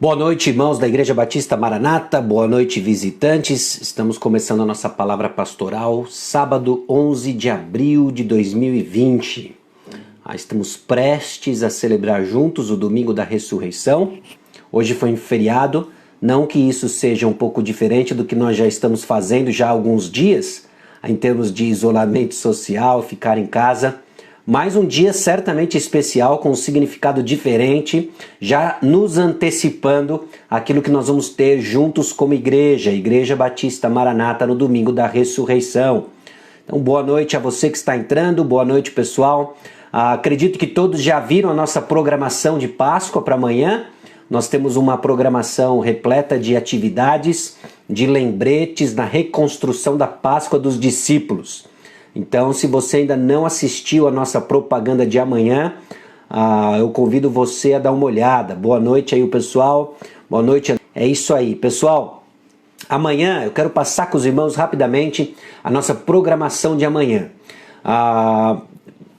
Boa noite, irmãos da Igreja Batista Maranata, boa noite, visitantes. Estamos começando a nossa palavra pastoral, sábado 11 de abril de 2020. Estamos prestes a celebrar juntos o Domingo da Ressurreição. Hoje foi um feriado, não que isso seja um pouco diferente do que nós já estamos fazendo já há alguns dias, em termos de isolamento social, ficar em casa. Mais um dia certamente especial, com um significado diferente, já nos antecipando aquilo que nós vamos ter juntos como igreja, Igreja Batista Maranata, no Domingo da Ressurreição. Então, boa noite a você que está entrando, boa noite, pessoal. Acredito que todos já viram a nossa programação de Páscoa para amanhã. Nós temos uma programação repleta de atividades, de lembretes na reconstrução da Páscoa dos discípulos. Então, se você ainda não assistiu a nossa propaganda de amanhã, eu convido você a dar uma olhada. Boa noite aí, o pessoal. Boa noite. É isso aí, pessoal. Amanhã eu quero passar com os irmãos rapidamente a nossa programação de amanhã.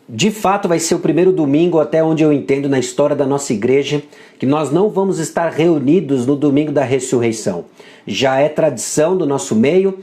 De fato, vai ser o primeiro domingo, até onde eu entendo, na história da nossa igreja, que nós não vamos estar reunidos no Domingo da Ressurreição. Já é tradição do nosso meio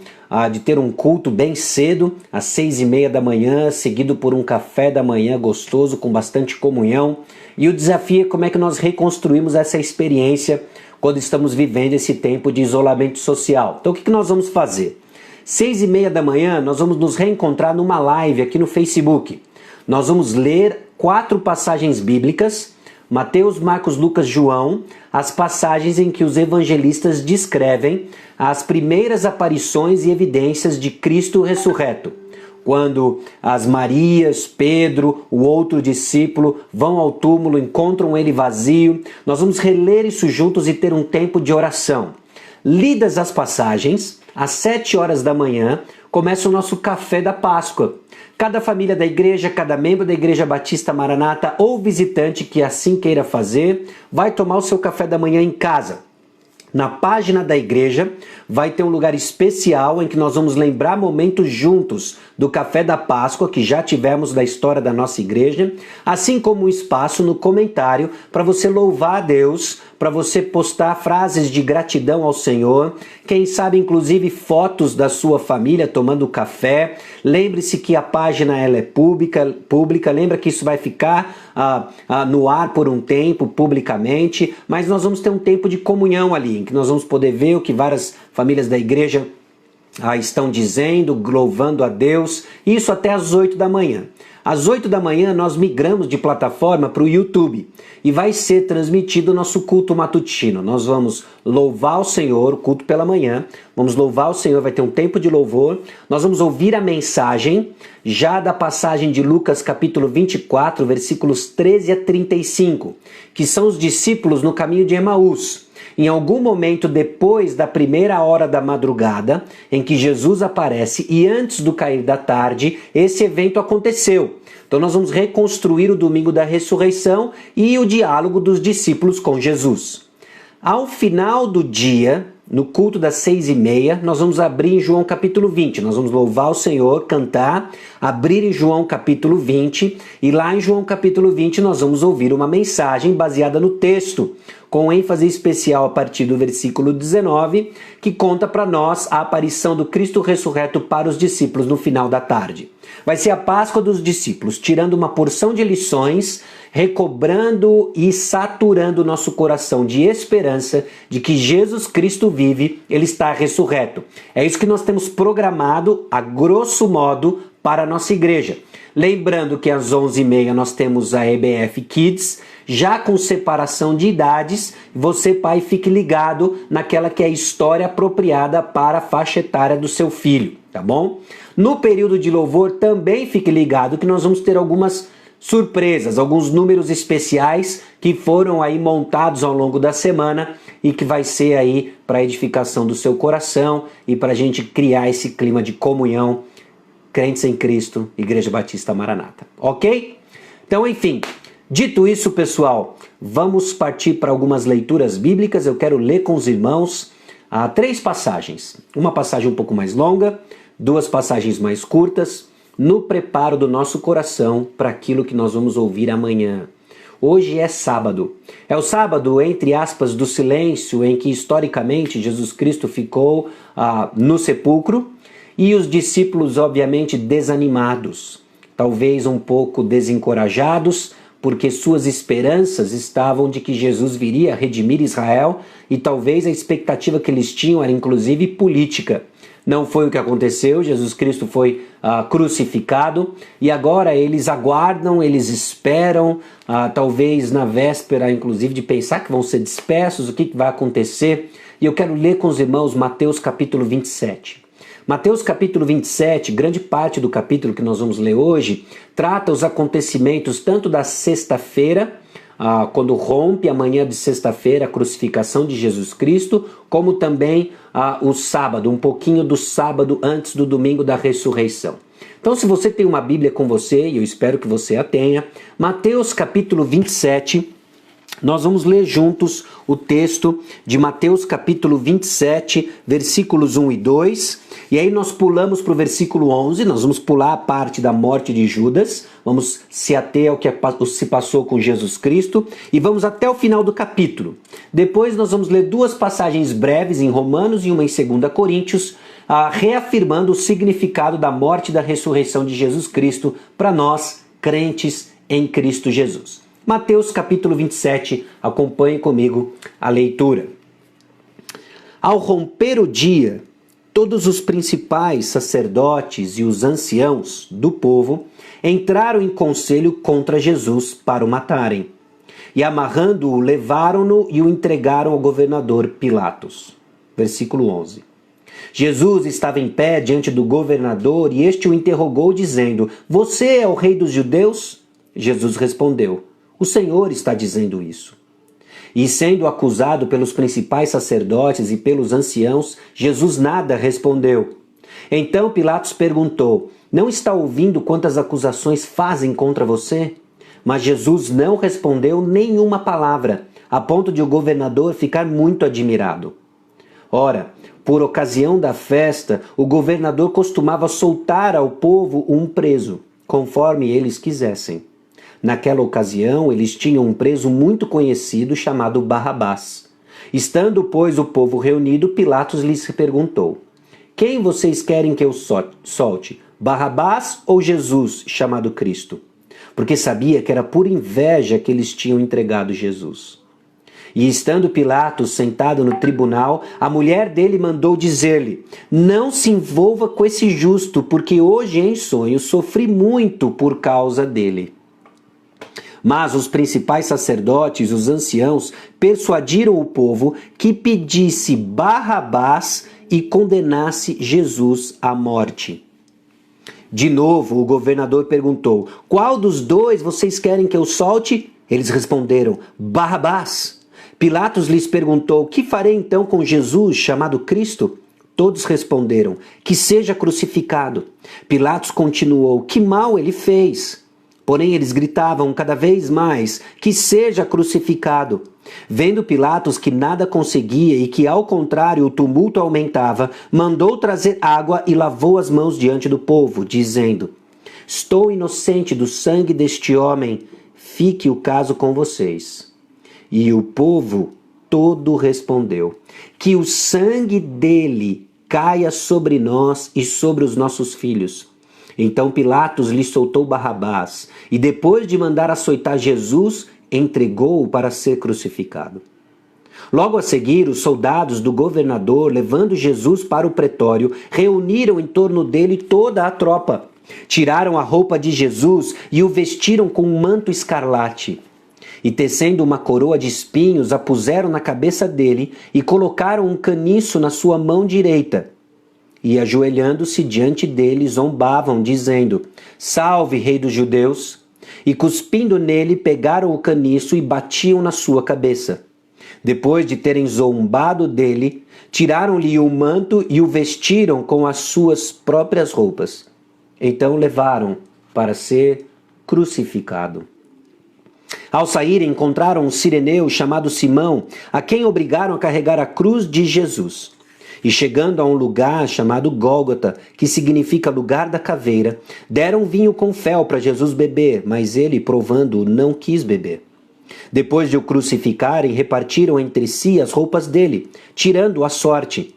de ter um culto bem cedo, às 6:30 da manhã, seguido por um café da manhã gostoso, com bastante comunhão. E o desafio é como é que nós reconstruímos essa experiência quando estamos vivendo esse tempo de isolamento social. Então, o que nós vamos fazer? 6:30 da manhã, nós vamos nos reencontrar numa live aqui no Facebook. Nós vamos ler 4 passagens bíblicas, Mateus, Marcos, Lucas, João, as passagens em que os evangelistas descrevem as primeiras aparições e evidências de Cristo ressurreto. Quando as Marias, Pedro, o outro discípulo vão ao túmulo, encontram ele vazio, nós vamos reler isso juntos e ter um tempo de oração. Lidas as passagens, às 7 horas da manhã, começa o nosso café da Páscoa. Cada família da igreja, cada membro da Igreja Batista Maranata ou visitante que assim queira fazer, vai tomar o seu café da manhã em casa. Na página da igreja vai ter um lugar especial em que nós vamos lembrar momentos juntos do café da Páscoa que já tivemos da história da nossa igreja, assim como um espaço no comentário para você louvar a Deus, para você postar frases de gratidão ao Senhor, quem sabe inclusive fotos da sua família tomando café. Lembre-se que a página ela é pública, lembra que isso vai ficar no ar por um tempo, publicamente, mas nós vamos ter um tempo de comunhão ali, em que nós vamos poder ver o que várias famílias da igreja estão dizendo, louvando a Deus, isso até às 8 da manhã. Às 8 da manhã nós migramos de plataforma para o YouTube e vai ser transmitido o nosso culto matutino. Nós vamos louvar o Senhor, o culto pela manhã, vamos louvar o Senhor, vai ter um tempo de louvor, nós vamos ouvir a mensagem já da passagem de Lucas capítulo 24, versículos 13 a 35, que são os discípulos no caminho de Emaús. Em algum momento depois da primeira hora da madrugada, em que Jesus aparece e antes do cair da tarde, esse evento aconteceu. Então nós vamos reconstruir o Domingo da Ressurreição e o diálogo dos discípulos com Jesus. Ao final do dia, no culto das 6:30, nós vamos abrir em João capítulo 20. Nós vamos louvar o Senhor, cantar, abrir em João capítulo 20. E lá em João capítulo 20 nós vamos ouvir uma mensagem baseada no texto, com ênfase especial a partir do versículo 19, que conta para nós a aparição do Cristo ressurreto para os discípulos no final da tarde. Vai ser a Páscoa dos discípulos, tirando uma porção de lições, recobrando e saturando o nosso coração de esperança de que Jesus Cristo vive, Ele está ressurreto. É isso que nós temos programado, a grosso modo, para a nossa igreja. Lembrando que às 11:30 nós temos a EBF Kids, já com separação de idades. Você, pai, fique ligado naquela que é a história apropriada para a faixa etária do seu filho, tá bom? No período de louvor também fique ligado que nós vamos ter algumas surpresas, alguns números especiais que foram aí montados ao longo da semana e que vai ser aí para a edificação do seu coração e para a gente criar esse clima de comunhão, crentes em Cristo, Igreja Batista Maranata, ok? Então, enfim, dito isso, pessoal, vamos partir para algumas leituras bíblicas. Eu quero ler com os irmãos 3 passagens, uma passagem um pouco mais longa, 2 passagens mais curtas, no preparo do nosso coração para aquilo que nós vamos ouvir amanhã. Hoje é sábado. É o sábado, entre aspas, do silêncio, em que historicamente Jesus Cristo ficou no sepulcro e os discípulos, obviamente, desanimados, talvez um pouco desencorajados, porque suas esperanças estavam de que Jesus viria redimir Israel e talvez a expectativa que eles tinham era inclusive política. Não foi o que aconteceu, Jesus Cristo foi crucificado e agora eles aguardam, eles esperam, talvez na véspera inclusive de pensar que vão ser dispersos, o que vai acontecer. E eu quero ler com os irmãos Mateus capítulo 27. Mateus capítulo 27, grande parte do capítulo que nós vamos ler hoje, trata os acontecimentos tanto da sexta-feira, quando rompe a manhã de sexta-feira a crucificação de Jesus Cristo, como também o sábado, um pouquinho do sábado antes do domingo da ressurreição. Então, se você tem uma Bíblia com você, e eu espero que você a tenha, Mateus capítulo 27, nós vamos ler juntos o texto de Mateus capítulo 27, versículos 1 e 2, e aí nós pulamos para o versículo 11, nós vamos pular a parte da morte de Judas, vamos se ater ao que se passou com Jesus Cristo, e vamos até o final do capítulo. Depois nós vamos ler duas passagens breves em Romanos e uma em 2 Coríntios, reafirmando o significado da morte e da ressurreição de Jesus Cristo para nós, crentes em Cristo Jesus. Mateus capítulo 27, acompanhe comigo a leitura. Ao romper o dia, todos os principais sacerdotes e os anciãos do povo entraram em conselho contra Jesus para o matarem. E amarrando-o, levaram-no e o entregaram ao governador Pilatos. Versículo 11. Jesus estava em pé diante do governador e este o interrogou dizendo: "Você é o rei dos judeus?" Jesus respondeu: "O Senhor está dizendo isso." E sendo acusado pelos principais sacerdotes e pelos anciãos, Jesus nada respondeu. Então Pilatos perguntou: "Não está ouvindo quantas acusações fazem contra você?" Mas Jesus não respondeu nenhuma palavra, a ponto de o governador ficar muito admirado. Ora, por ocasião da festa, o governador costumava soltar ao povo um preso, conforme eles quisessem. Naquela ocasião, eles tinham um preso muito conhecido chamado Barrabás. Estando, pois, o povo reunido, Pilatos lhes perguntou: "Quem vocês querem que eu solte, Barrabás ou Jesus, chamado Cristo?" Porque sabia que era por inveja que eles tinham entregado Jesus. E estando Pilatos sentado no tribunal, a mulher dele mandou dizer-lhe: "Não se envolva com esse justo, porque hoje em sonho sofri muito por causa dele." Mas os principais sacerdotes, os anciãos, persuadiram o povo que pedisse Barrabás e condenasse Jesus à morte. De novo, o governador perguntou: "Qual dos dois vocês querem que eu solte?" Eles responderam: "Barrabás." Pilatos lhes perguntou: "Que farei então com Jesus, chamado Cristo?" Todos responderam: "Que seja crucificado." Pilatos continuou: "Que mal ele fez?" Porém eles gritavam cada vez mais: "Que seja crucificado." Vendo Pilatos que nada conseguia e que ao contrário o tumulto aumentava, mandou trazer água e lavou as mãos diante do povo, dizendo: "Estou inocente do sangue deste homem, fique o caso com vocês." E o povo todo respondeu: "Que o sangue dele caia sobre nós e sobre os nossos filhos." Então Pilatos lhe soltou Barrabás e depois de mandar açoitar Jesus, entregou-o para ser crucificado. Logo a seguir, os soldados do governador, levando Jesus para o pretório, reuniram em torno dele toda a tropa. Tiraram a roupa de Jesus e o vestiram com um manto escarlate. E tecendo uma coroa de espinhos, a puseram na cabeça dele e colocaram um caniço na sua mão direita. E ajoelhando-se diante dele, zombavam, dizendo: "Salve, rei dos judeus!" E cuspindo nele, pegaram o caniço e batiam na sua cabeça. Depois de terem zombado dele, tiraram-lhe o manto e o vestiram com as suas próprias roupas. Então o levaram para ser crucificado. Ao saírem, encontraram um cireneu chamado Simão, a quem obrigaram a carregar a cruz de Jesus. E chegando a um lugar chamado Gólgota, que significa lugar da caveira, deram vinho com fel para Jesus beber, mas ele, provando-o, não quis beber. Depois de o crucificarem, repartiram entre si as roupas dele, tirando a sorte.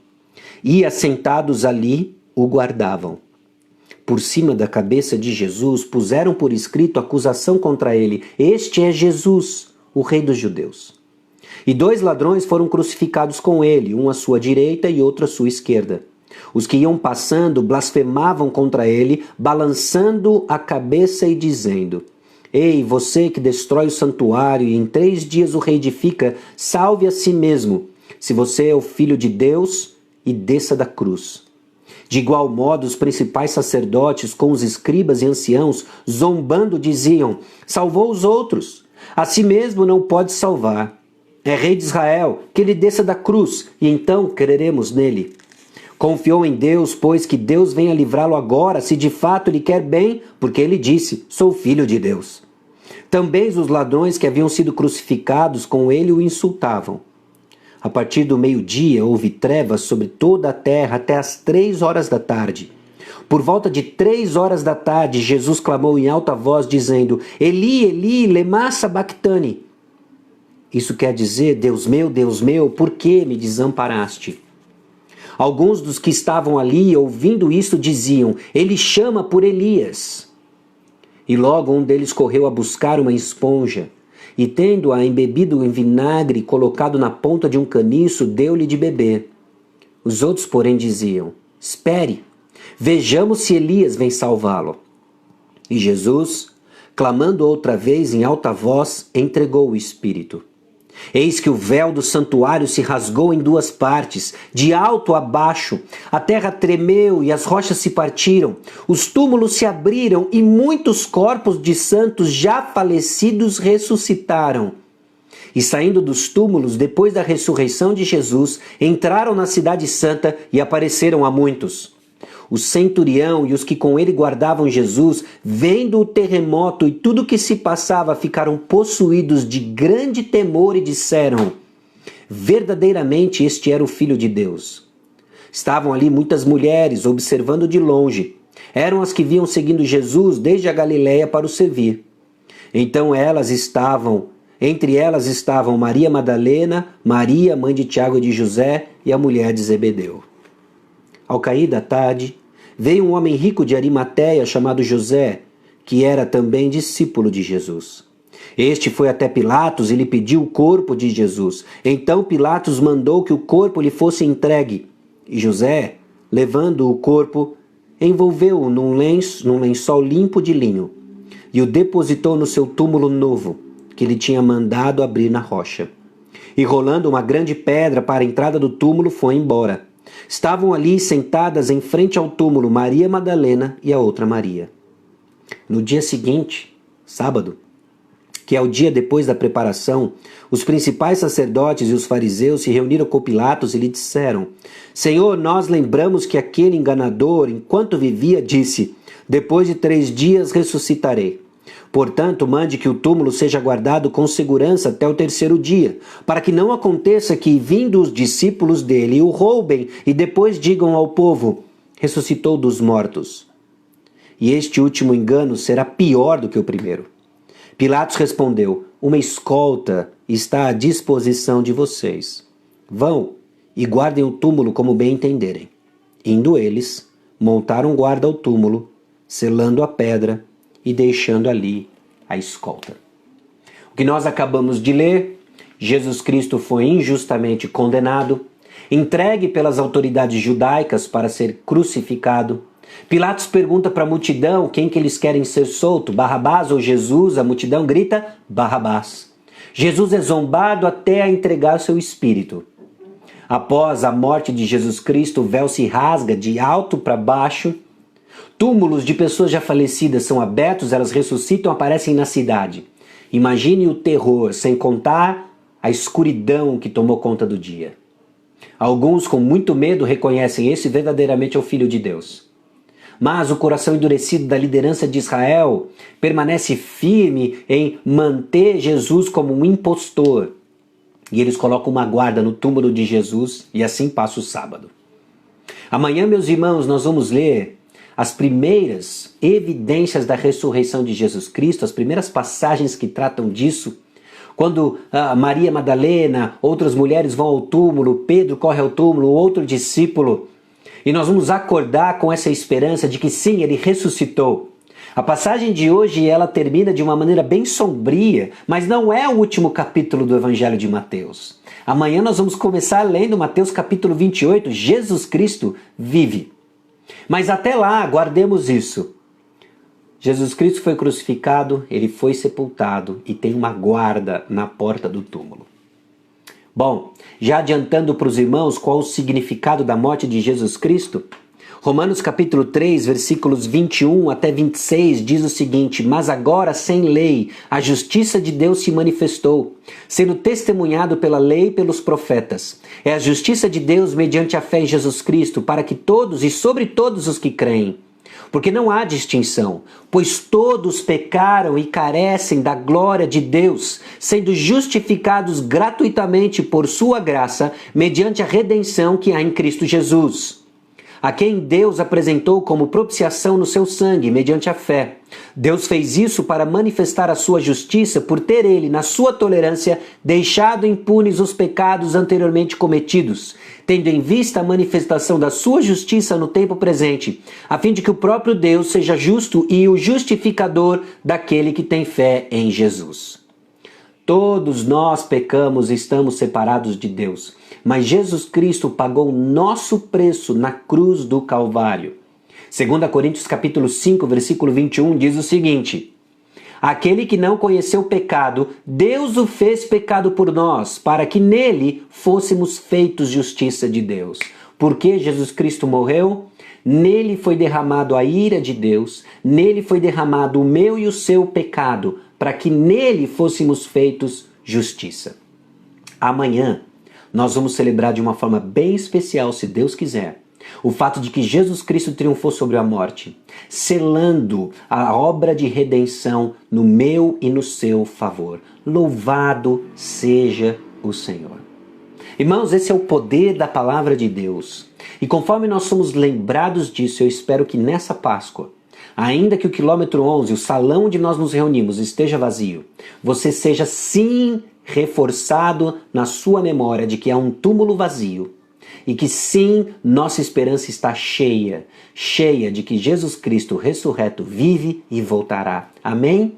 E, assentados ali, o guardavam. Por cima da cabeça de Jesus, puseram por escrito acusação contra ele: Este é Jesus, o Rei dos Judeus. E 2 ladrões foram crucificados com ele, um à sua direita e outro à sua esquerda. Os que iam passando blasfemavam contra ele, balançando a cabeça e dizendo: Ei, você que destrói o santuário e em 3 dias o reedifica, salve a si mesmo, se você é o Filho de Deus, e desça da cruz. De igual modo, os principais sacerdotes, com os escribas e anciãos, zombando, diziam: Salvou os outros, a si mesmo não pode salvar. É rei de Israel, que ele desça da cruz, e então creremos nele. Confiou em Deus, pois que Deus venha livrá-lo agora, se de fato ele quer bem, porque ele disse: Sou filho de Deus. Também os ladrões que haviam sido crucificados com ele o insultavam. A partir do meio-dia houve trevas sobre toda a terra até as 3 horas da tarde. Por volta de 3 horas da tarde, Jesus clamou em alta voz, dizendo: Eli, Eli, lema sabachthani. Isso quer dizer: Deus meu, por que me desamparaste? Alguns dos que estavam ali, ouvindo isso, diziam: Ele chama por Elias. E logo um deles correu a buscar uma esponja, e tendo-a embebido em vinagre e colocado na ponta de um caniço, deu-lhe de beber. Os outros, porém, diziam: Espere, vejamos se Elias vem salvá-lo. E Jesus, clamando outra vez em alta voz, entregou o Espírito. Eis que o véu do santuário se rasgou em 2 partes, de alto a baixo. A terra tremeu e as rochas se partiram. Os túmulos se abriram e muitos corpos de santos já falecidos ressuscitaram. E saindo dos túmulos, depois da ressurreição de Jesus, entraram na cidade santa e apareceram a muitos. O centurião e os que com ele guardavam Jesus, vendo o terremoto e tudo o que se passava, ficaram possuídos de grande temor e disseram: Verdadeiramente este era o Filho de Deus. Estavam ali muitas mulheres, observando de longe. Eram as que vinham seguindo Jesus desde a Galiléia para o servir. Então entre elas estavam Maria Madalena, Maria, mãe de Tiago e de José, e a mulher de Zebedeu. Ao cair da tarde, veio um homem rico de Arimateia chamado José, que era também discípulo de Jesus. Este foi até Pilatos e lhe pediu o corpo de Jesus. Então Pilatos mandou que o corpo lhe fosse entregue. E José, levando o corpo, envolveu-o num lençol limpo de linho e o depositou no seu túmulo novo, que ele tinha mandado abrir na rocha. E rolando uma grande pedra para a entrada do túmulo, foi embora. Estavam ali sentadas em frente ao túmulo Maria Madalena e a outra Maria. No dia seguinte, sábado, que é o dia depois da preparação, os principais sacerdotes e os fariseus se reuniram com Pilatos e lhe disseram: Senhor, nós lembramos que aquele enganador, enquanto vivia, disse: Depois de 3 dias ressuscitarei. Portanto, mande que o túmulo seja guardado com segurança até o 3º dia, para que não aconteça que, vindo os discípulos dele, o roubem e depois digam ao povo: ressuscitou dos mortos. E este último engano será pior do que o primeiro. Pilatos respondeu: Uma escolta está à disposição de vocês. Vão e guardem o túmulo como bem entenderem. Indo eles, montaram guarda ao túmulo, selando a pedra e deixando ali a escolta. O que nós acabamos de ler: Jesus Cristo foi injustamente condenado, entregue pelas autoridades judaicas para ser crucificado. Pilatos pergunta para a multidão quem que eles querem ser solto, Barrabás ou Jesus. A multidão grita: Barrabás. Jesus é zombado até a entregar seu espírito. Após a morte de Jesus Cristo, o véu se rasga de alto para baixo. Túmulos de pessoas já falecidas são abertos, elas ressuscitam, aparecem na cidade. Imagine o terror, sem contar a escuridão que tomou conta do dia. Alguns, com muito medo, reconhecem: esse verdadeiramente é o Filho de Deus. Mas o coração endurecido da liderança de Israel permanece firme em manter Jesus como um impostor. E eles colocam uma guarda no túmulo de Jesus e assim passa o sábado. Amanhã, meus irmãos, nós vamos ler as primeiras evidências da ressurreição de Jesus Cristo, as primeiras passagens que tratam disso, Quando Maria Madalena, outras mulheres vão ao túmulo, Pedro corre ao túmulo, outro discípulo, e nós vamos acordar com essa esperança de que sim, ele ressuscitou. A passagem de hoje ela termina de uma maneira bem sombria, mas não é o último capítulo do Evangelho de Mateus. Amanhã nós vamos começar lendo Mateus capítulo 28, Jesus Cristo vive. Mas até lá, guardemos isso. Jesus Cristo foi crucificado, ele foi sepultado e tem uma guarda na porta do túmulo. Bom, já adiantando para os irmãos qual o significado da morte de Jesus Cristo, Romanos capítulo 3, versículos 21 até 26 diz o seguinte: mas agora sem lei a justiça de Deus se manifestou, sendo testemunhado pela lei e pelos profetas. É a justiça de Deus mediante a fé em Jesus Cristo, para que todos e sobre todos os que creem. Porque não há distinção, pois todos pecaram e carecem da glória de Deus, sendo justificados gratuitamente por sua graça, mediante a redenção que há em Cristo Jesus, a quem Deus apresentou como propiciação no seu sangue, mediante a fé. Deus fez isso para manifestar a sua justiça, por ter ele, na sua tolerância, deixado impunes os pecados anteriormente cometidos, tendo em vista a manifestação da sua justiça no tempo presente, a fim de que o próprio Deus seja justo e o justificador daquele que tem fé em Jesus. Todos nós pecamos e estamos separados de Deus, mas Jesus Cristo pagou o nosso preço na cruz do Calvário. 2 Coríntios capítulo 5, versículo 21 diz o seguinte: aquele que não conheceu pecado, Deus o fez pecado por nós, para que nele fôssemos feitos justiça de Deus. Porque Jesus Cristo morreu? Nele foi derramado a ira de Deus, nele foi derramado o meu e o seu pecado, para que nele fôssemos feitos justiça. Amanhã nós vamos celebrar de uma forma bem especial, se Deus quiser, o fato de que Jesus Cristo triunfou sobre a morte, selando a obra de redenção no meu e no seu favor. Louvado seja o Senhor. Irmãos, esse é o poder da palavra de Deus. E conforme nós somos lembrados disso, eu espero que nessa Páscoa, ainda que o quilômetro 11, o salão onde nós nos reunimos, esteja vazio, você seja sim reforçado na sua memória de que há um túmulo vazio e que sim, nossa esperança está cheia de que Jesus Cristo ressurreto vive e voltará. Amém?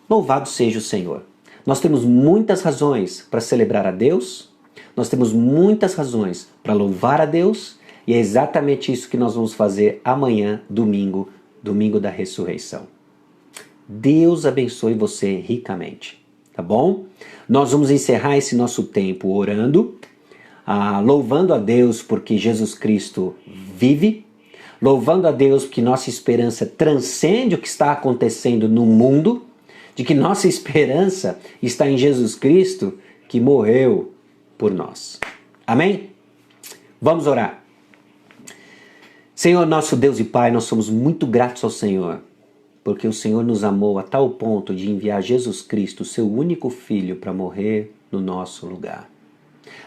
Louvado seja o Senhor. Nós temos muitas razões para celebrar a Deus, nós temos muitas razões para louvar a Deus, e é exatamente isso que nós vamos fazer amanhã, domingo da ressurreição. Deus abençoe você ricamente, tá bom? Nós vamos encerrar esse nosso tempo orando, louvando a Deus porque Jesus Cristo vive, louvando a Deus porque nossa esperança transcende o que está acontecendo no mundo, de que nossa esperança está em Jesus Cristo que morreu por nós. Amém? Vamos orar. Senhor, nosso Deus e Pai, nós somos muito gratos ao Senhor, porque o Senhor nos amou a tal ponto de enviar Jesus Cristo, seu único Filho, para morrer no nosso lugar,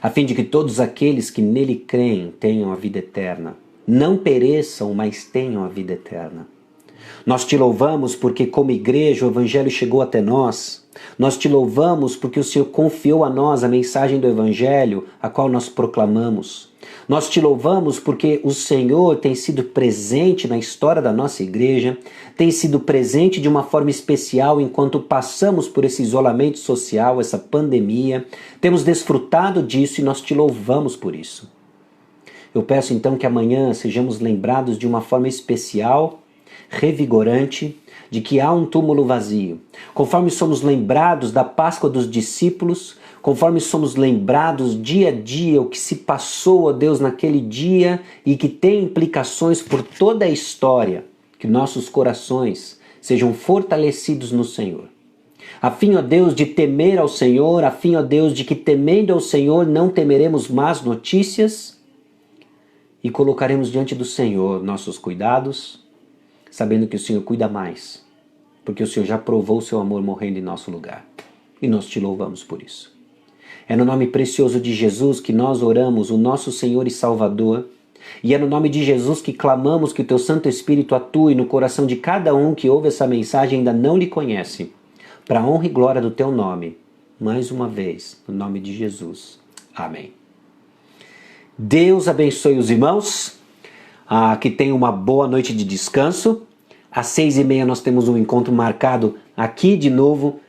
a fim de que todos aqueles que nele creem tenham a vida eterna, não pereçam, mas tenham a vida eterna. Nós te louvamos porque, como igreja, o Evangelho chegou até nós. Nós te louvamos porque o Senhor confiou a nós a mensagem do Evangelho, a qual nós proclamamos. Nós te louvamos porque o Senhor tem sido presente na história da nossa igreja, tem sido presente de uma forma especial enquanto passamos por esse isolamento social, essa pandemia. Temos desfrutado disso e nós te louvamos por isso. Eu peço então que amanhã sejamos lembrados de uma forma especial, revigorante, de que há um túmulo vazio. Conforme somos lembrados da Páscoa dos discípulos, conforme somos lembrados dia a dia o que se passou, ó Deus, naquele dia e que tem implicações por toda a história, que nossos corações sejam fortalecidos no Senhor. A fim, ó Deus, de temer ao Senhor, a fim, ó Deus, de que temendo ao Senhor não temeremos más notícias e colocaremos diante do Senhor nossos cuidados, sabendo que o Senhor cuida mais, porque o Senhor já provou o seu amor morrendo em nosso lugar. E nós te louvamos por isso. É no nome precioso de Jesus que nós oramos, o nosso Senhor e Salvador, e é no nome de Jesus que clamamos que o teu Santo Espírito atue no coração de cada um que ouve essa mensagem e ainda não lhe conhece, para a honra e glória do teu nome. mais uma vez, no nome de Jesus. Amém. Deus abençoe os irmãos, que tenham uma boa noite de descanso. Às 6h30 nós temos um encontro marcado aqui de novo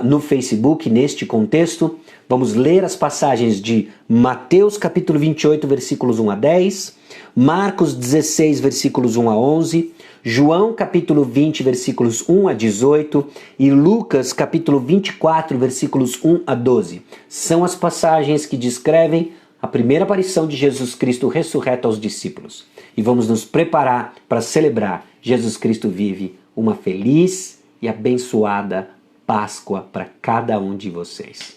no Facebook, neste contexto. Vamos ler as passagens de Mateus capítulo 28, versículos 1 a 10, Marcos 16, versículos 1 a 11, João capítulo 20, versículos 1 a 18 e Lucas capítulo 24, versículos 1 a 12. São as passagens que descrevem a primeira aparição de Jesus Cristo ressurreto aos discípulos. E vamos nos preparar para celebrar Jesus Cristo vive, uma feliz e abençoada Páscoa para cada um de vocês.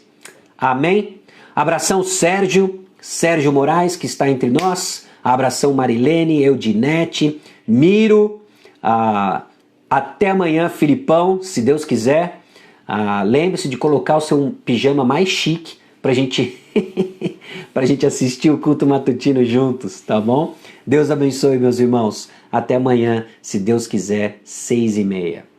Amém? Abração Sérgio Moraes, que está entre nós. Abração Marilene, Eudinete, Miro. Até amanhã, Filipão, se Deus quiser. Lembre-se de colocar o seu pijama mais chique para gente gente assistir o culto matutino juntos, tá bom? Deus abençoe, meus irmãos. Até amanhã, se Deus quiser, 6h30.